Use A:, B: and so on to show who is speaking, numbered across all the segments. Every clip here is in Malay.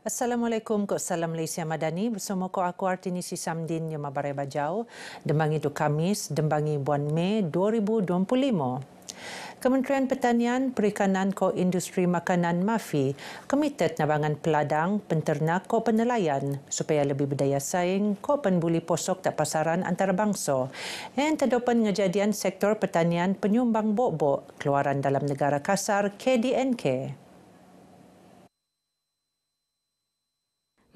A: Assalamualaikum, ko Salam Malaysia Madani. Bersama ko aku Artini Sisamdin yang Mabarai Bajau. Dembangi tu Kamis, dembangi bulan Mei 2025. Kementerian Pertanian, Perikanan ko Industri Makanan MAFI komited nabangan peladang, penternak ko penelayan supaya lebih berdaya saing ko penbuli posok tak pasaran antarabangsa. Dan terdapat ngejadian sektor pertanian penyumbang bok-bok keluaran dalam negara kasar KDNK.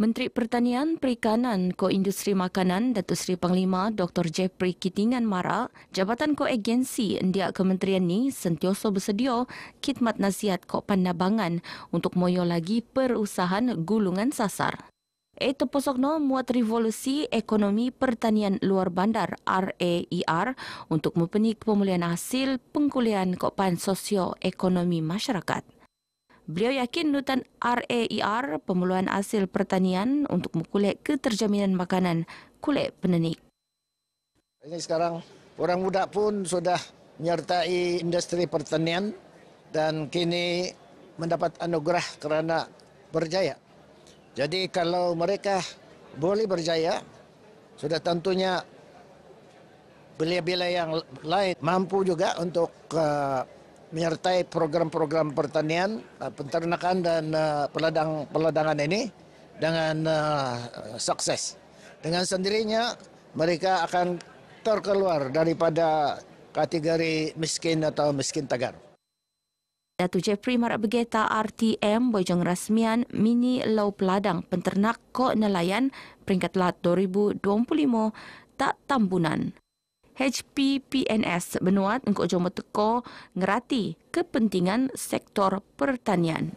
B: Menteri Pertanian, Perikanan, Ko-Industri Makanan, Datuk Seri Panglima Dr. Jeffrey Kitingan Mara, Jabatan Ko-Agensi Endiak Kementerian ni sentiasa bersedia khidmat nasihat Ko Panabangan untuk moyo lagi perusahaan gulungan sasar. Itu posokno muat revolusi ekonomi pertanian luar bandar RAER untuk mempenik pemulihan hasil pengkuliahan Kopan sosio-ekonomi masyarakat. Beliau yakin nutan RAER pemeluhan hasil pertanian untuk mengkulik keterjaminan makanan kulit penenik.
C: Ini sekarang orang muda pun sudah menyertai industri pertanian dan kini mendapat anugerah kerana berjaya. Jadi kalau mereka boleh berjaya, sudah tentunya belia-belia yang lain mampu juga untuk menyertai program-program pertanian, penternakan dan peladangan ini dengan sukses. Dengan sendirinya mereka akan terkeluar daripada kategori miskin atau miskin tagar.
B: Datuk Jeffrey Marak Begeta RTM Bojong Rasmian Mini Lau Peladang Penternak Ko Nelayan peringkat lat 2025 tak tambunan. HPPNS benuat untuk jom teko ngerati kepentingan sektor pertanian.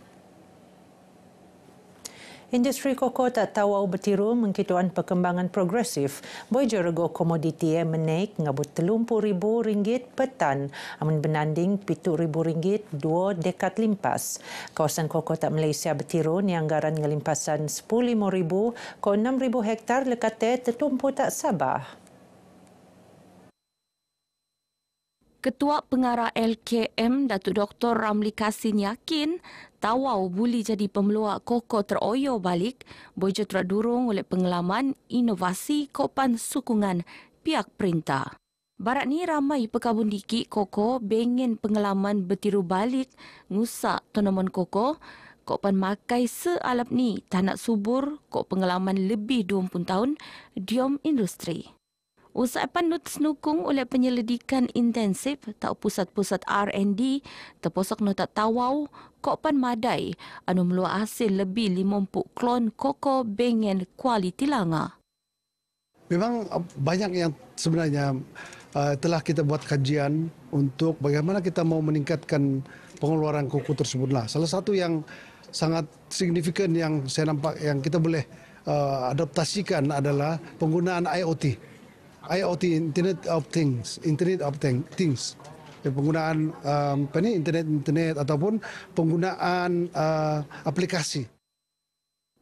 A: Industri koko tak tawau bertiru mengkituan perkembangan progresif. Boy rego komoditi menaik ngabut RM30,000 per tan amun benanding RM7,000 dua dekad limpas. Kawasan koko tak Malaysia bertiru ni anggaran ngelimpasan RM15,000 ko 6,000 hektar lekate tertumpu tak Sabah.
B: Ketua Pengarah LKM Datuk Dr. Ramli Kasin yakin tawau boleh jadi pemeluak koko teroyo balik bojo terdurung oleh pengalaman inovasi kopan sokongan pihak perintah. Barat ni ramai pekabun dikik koko bengen pengalaman bertiru balik ngusak tanaman koko kopan makai sealap ni tak nak subur kok pengalaman lebih 20 tahun diom industri. Usai panut senukung oleh penyelidikan intensif tak pusat-pusat R&D terposok nota tawau kok pan madai anu meluak hasil lebih 50 klon koko bengen kualiti langa.
D: Memang banyak yang sebenarnya telah kita buat kajian untuk bagaimana kita mau meningkatkan pengeluaran koko tersebutlah. Salah satu yang sangat signifikan yang saya nampak yang kita boleh adaptasikan adalah penggunaan IoT. IoT, Internet of Things, penggunaan internet ataupun penggunaan aplikasi.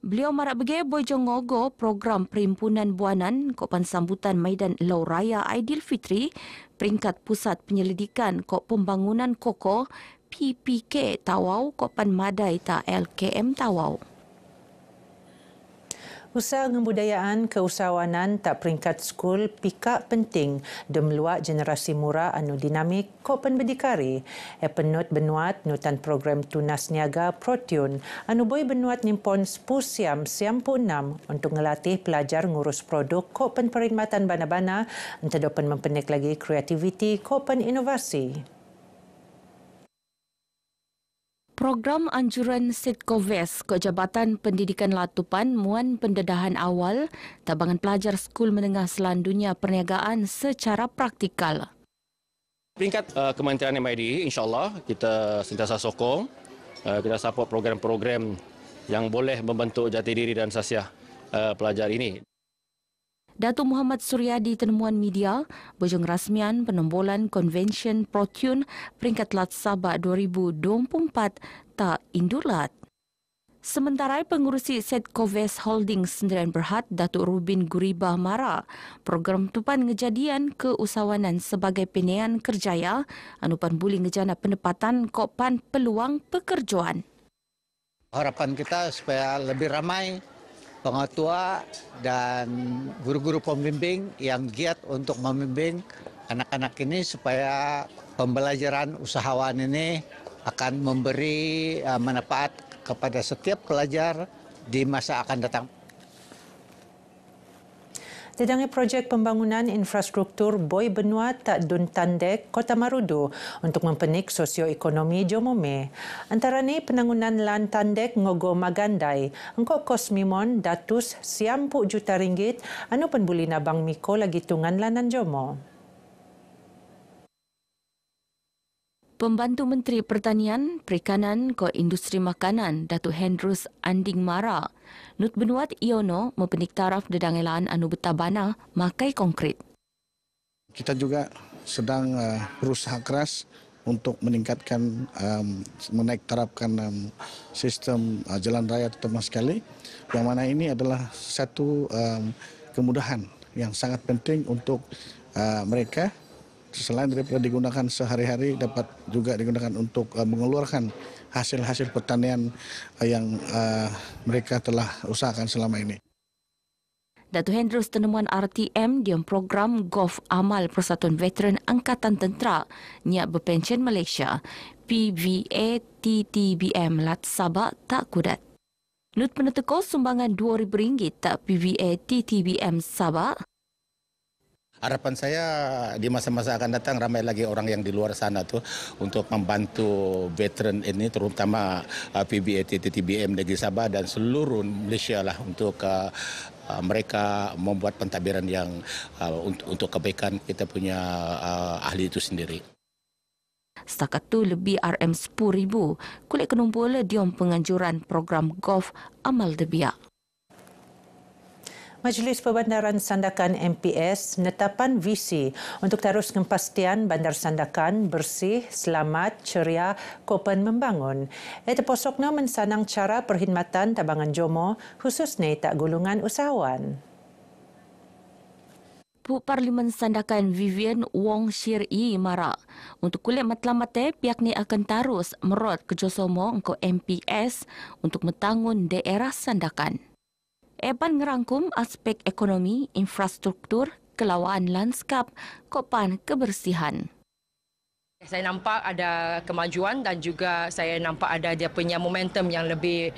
B: Beliau marak bege bojong ngogo program Perhimpunan Buanan Kopan Sambutan Maidan Lau Raya Aidilfitri peringkat Pusat Penyelidikan Kop Pembangunan Koko PPK Tawau Kopan Madai Ta LKM Tawau.
A: Usaha kebudayaan keusahawanan tak peringkat skul pikak penting dan meluak generasi muda anu dinamik kopan berdikari. Penut benuat nutan program tunas niaga Protune anu boy benuat nimpon Spusiam Siampu 6 untuk ngelatih pelajar ngurus produk kopan perkhidmatan bana-bana untuk dapat mempenik lagi kreativiti kopan inovasi.
B: Program anjuran Setkoves ke Jabatan Pendidikan Latupan muan pendedahan awal tabangan pelajar skul menengah selandunya perniagaan secara praktikal.
E: Peringkat Kementerian MID, insyaAllah kita sentiasa sokong, kita support program-program yang boleh membentuk jati diri dan sasiah pelajar ini.
B: Datuk Muhammad Suryadi Tenemuan Media, Bojong Rasmian Penombolan Konvensyen Protune peringkat lat Sabah 2024 tak indulat. Sementara pengurusi Setkoves Holdings Sendirian Berhad, Datuk Rubin Guribah Mara, program tupan ngejadian keusahawanan sebagai penean kerjaya, anupan buli ngejana pendapatan kopan peluang pekerjaan.
F: Harapan kita supaya lebih ramai pengetua dan guru-guru pembimbing yang giat untuk membimbing anak-anak ini supaya pembelajaran usahawan ini akan memberi manfaat kepada setiap pelajar di masa akan datang.
A: Didangi projek pembangunan infrastruktur Boi Benua Tak Dun Tandek, Kota Marudu untuk mempenik sosioekonomi Jomome. Antara ni penangunan lan Tandek Ngogo Magandai, engkau kos mimon datus RM90 juta anu penbuli nabang Miko lagi tungan lanan Jomo.
B: Pembantu Menteri Pertanian, Perikanan ko Industri Makanan, Datuk Hendrus Anding Mara, Nut Benuat Iono mempenik taraf dedangelaan anu betabana makai konkret.
G: Kita juga sedang berusaha keras untuk meningkatkan, menaik tarafkan sistem jalan raya terutama sekali, yang mana ini adalah satu kemudahan yang sangat penting untuk mereka. Selain daripada digunakan sehari-hari, dapat juga digunakan untuk mengeluarkan hasil-hasil pertanian yang mereka telah usahakan selama ini.
B: Datuk Hendrus tenemuan RTM di program Golf Amal Persatuan Veteran Angkatan Tentera Niat Berpension Malaysia, PVA TTBM Lat Sabak Tak Kudat. Nut peneteko sumbangan RM2,000 tak PVA TTBM Sabak.
H: Harapan saya di masa-masa akan datang ramai lagi orang yang di luar sana tuh untuk membantu veteran ini, terutama PBA TTBM Negeri Sabah dan seluruh Malaysia lah, untuk mereka membuat pentadbiran yang untuk kebaikan kita punya ahli itu sendiri.
B: Setakat tu lebih RM10,000 kulit kenumpul diom penganjuran program Golf Amal Debiak.
A: Majlis Perbandaran Sandakan MPS menetapkan visi untuk terus kepastian bandar Sandakan bersih, selamat, ceria, kopen membangun. Itu posokna mensanang cara perkhidmatan tabangan Jomo khususnya tak gulungan usahawan.
B: Pu Parlimen Sandakan Vivian Wong Syir'i marak untuk kulit matlamate pihak ni akan terus merot kerjasama engkau MPS untuk mentangun daerah Sandakan. Eban ngerangkum aspek ekonomi, infrastruktur, kelawaan lanskap, kopan kebersihan.
I: Saya nampak ada kemajuan dan juga saya nampak ada dia punya momentum yang lebih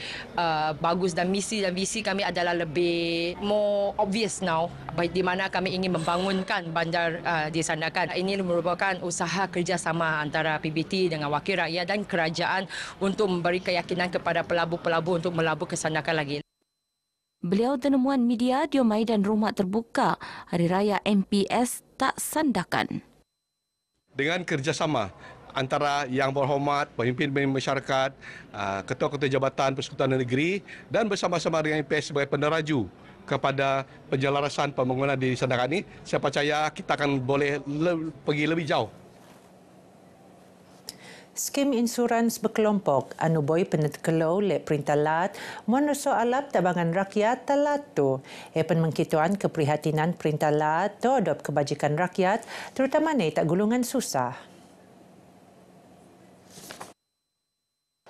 I: bagus, dan misi dan visi kami adalah lebih more obvious now, di mana kami ingin membangunkan bandar di Sandakan. Ini merupakan usaha kerjasama antara PBT dengan wakil rakyat dan kerajaan untuk memberi keyakinan kepada pelabur-pelabur untuk melabur ke Sandakan lagi.
B: Beliau tenemuan media di Maidan Rumah Terbuka Hari Raya MPS Tak Sandakan.
J: Dengan kerjasama antara Yang Berhormat, pemimpin masyarakat, ketua-ketua jabatan Persekutuan Negeri dan bersama-sama dengan MPS sebagai peneraju kepada penjelarasan pembangunan di Sandakan ini, saya percaya kita akan boleh pergi lebih jauh.
A: Skim insurans berkelompok anu boi penetkelau le Perintah Lat monreso alap tabangan rakyat talatu. Epen mengkituan keprihatinan Perintah Lat terhadap kebajikan rakyat, terutama ni tak gulungan susah.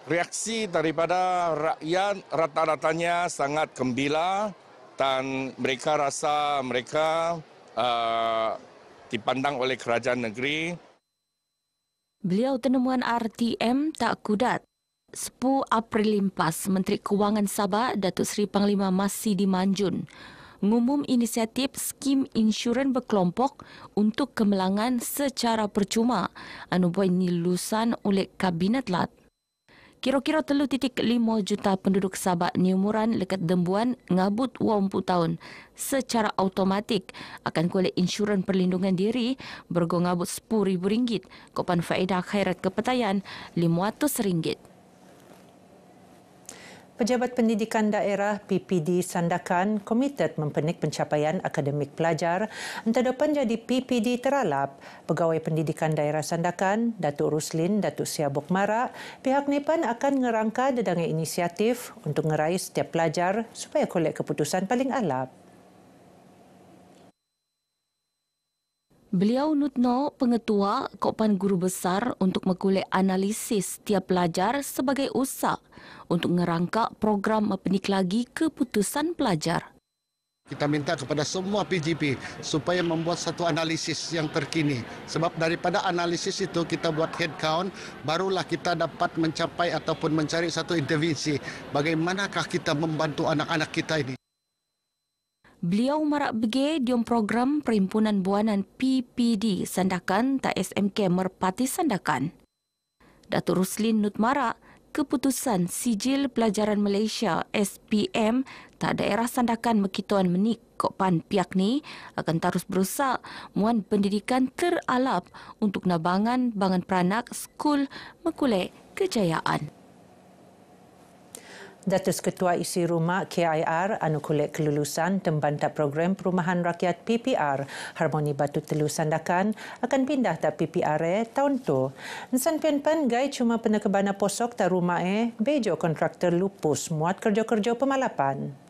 K: Reaksi daripada rakyat rata-ratanya sangat gembira dan mereka rasa mereka dipandang oleh kerajaan negeri.
B: Beliau tenemuan RTM Tak Kudat. 10 April limpas, Menteri Kewangan Sabah Datuk Seri Panglima Masih Dimanjun ngumum inisiatif skim insurans berkelompok untuk kemelangan secara percuma anu buat lulusan oleh Kabinet Lat. Kira-kira 3.5 juta penduduk Sabah ni umuran lekat dembuan ngabut 20 tahun secara automatik akan kulit insurans perlindungan diri bergo ngabut RM10,000 kopan faedah khairat kepetayan RM500.
A: Pejabat Pendidikan Daerah PPD Sandakan komited mempenik pencapaian akademik pelajar entedapan jadi PPD teralap. Pegawai Pendidikan Daerah Sandakan, Datuk Ruslin, Datuk Siabuk Marak, pihak Nipan akan ngerangka dedangai inisiatif untuk ngerai setiap pelajar supaya kolek keputusan paling alap.
B: Beliau nutno pengetua Kopan Guru Besar untuk mengkulik analisis tiap pelajar sebagai usaha untuk ngerangkak program penik lagi keputusan pelajar.
D: Kita minta kepada semua PGP supaya membuat satu analisis yang terkini. Sebab daripada analisis itu kita buat head count, barulah kita dapat mencapai ataupun mencari satu intervensi. Bagaimanakah kita membantu anak-anak kita ini?
B: Beliau marak bege diom program Perhimpunan Buanan PPD Sandakan tak SMK Merpati Sandakan. Datuk Ruslin Nutmarak, keputusan Sijil Pelajaran Malaysia SPM tak daerah Sandakan Mekituan Menik Kopan pihak ni akan terus berusaha muan pendidikan teralap untuk nabangan bangan peranak skul Mekulek Kejayaan.
A: Datus Ketua Isi Rumah KIR anu kulit kelulusan tembanta program Perumahan Rakyat PPR Harmoni Batu Telu Sandakan akan pindah tak PPR tahun tu. Nsan penpan gai cuma penekebana posok tak rumah bejo kontraktor lupus muat kerja-kerja pemalapan.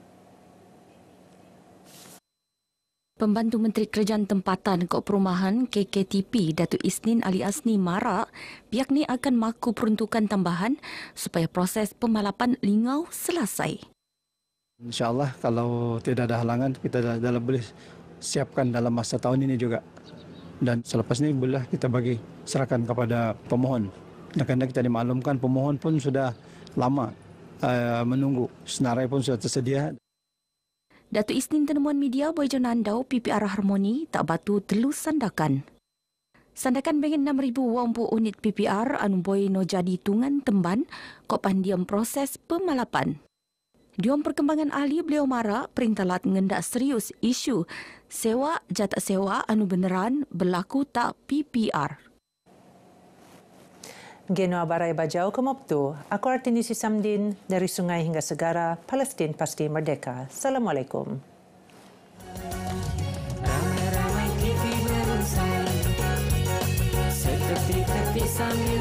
B: Pembantu Menteri Kerajaan Tempatan Kok Perumahan KKTP Datuk Isnin Ali Asni marak pihak ni akan maku peruntukan tambahan supaya proses pemalapan lingau selesai.
L: InsyaAllah kalau tidak ada halangan kita dalam boleh siapkan dalam masa tahun ini juga. Dan selepas ini boleh kita bagi serahkan kepada pemohon. Kerana kita dimaklumkan pemohon pun sudah lama menunggu, senarai pun sudah tersedia.
B: Datuk Isnin tenemuan media Boy Jonandau PPR Harmoni tak batu Telu Sandakan. Sandakan bengen 6,000 wang pu unit PPR anu boy no jadi tungan temban kok pandiam proses pemalapan. Diom perkembangan ahli beliau marak perintalat ngendak serius isu sewa jatah sewa anu beneran berlaku tak PPR.
A: Geno Barai Bajau ke Moptu, aku Artinisi Samdin dari Sungai hingga Segara, Palestin pasti merdeka. Assalamualaikum.
M: Ramai-ramai TV berusaha seperti tepi sambil